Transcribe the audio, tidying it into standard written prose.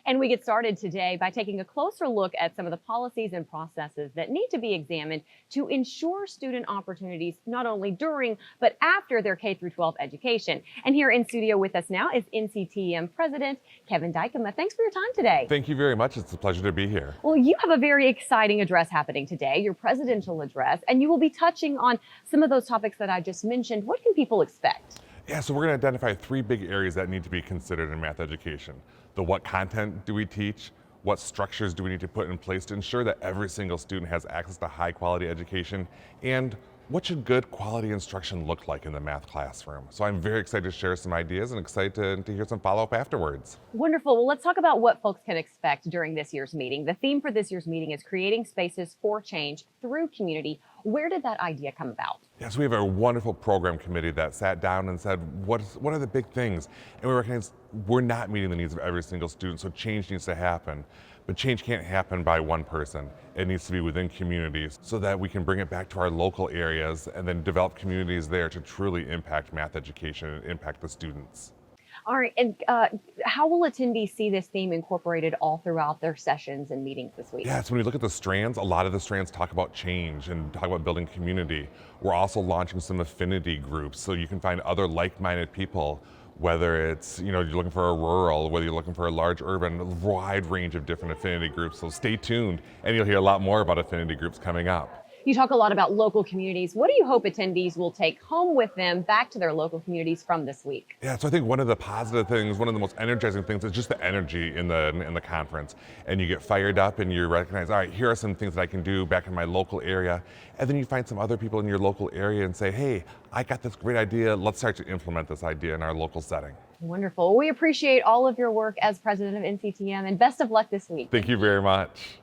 And we get started today by taking a closer look at some of the policies and processes that need to be examined to ensure student opportunities not only during but after their K-12 education. And here in studio with us now is NCTM President Kevin Dykema. Thanks for your time today. Thank you very much. It's a pleasure to be here. Well, you have a very exciting address happening today, your presidential address, and you will be touching on some of those topics that I just mentioned. What can people expect? Yeah, so we're going to identify three big areas that need to be considered in math education. What content do we teach? What structures do we need to put in place to ensure that every single student has access to high quality education? And what should good quality instruction look like in the math classroom? So I'm very excited to share some ideas and excited to hear some follow-up afterwards. Wonderful. Well, let's talk about what folks can expect during this year's meeting. The theme for this year's meeting is creating spaces for change through community. Where did that idea come about? Yes, we have a wonderful program committee that sat down and said, what are the big things? And we recognize we're not meeting the needs of every single student, so change needs to happen. But change can't happen by one person. It needs to be within communities so that we can bring it back to our local areas and then develop communities there to truly impact math education and impact the students. All right, and how will attendees see this theme incorporated all throughout their sessions and meetings this week? Yeah, so when we look at the strands, a lot of the strands talk about change and talk about building community. We're also launching some affinity groups so you can find other like-minded people, whether it's, you're looking for a rural, whether you're looking for a large urban, a wide range of different affinity groups. So stay tuned and you'll hear a lot more about affinity groups coming up. You talk a lot about local communities. What do you hope attendees will take home with them back to their local communities from this week? Yeah, so I think one of the positive things, one of the most energizing things is just the energy in the conference. And you get fired up and you recognize, all right, here are some things that I can do back in my local area. And then you find some other people in your local area and say, hey, I got this great idea. Let's start to implement this idea in our local setting. Wonderful. We appreciate all of your work as president of NCTM and best of luck this week. Thank you very much.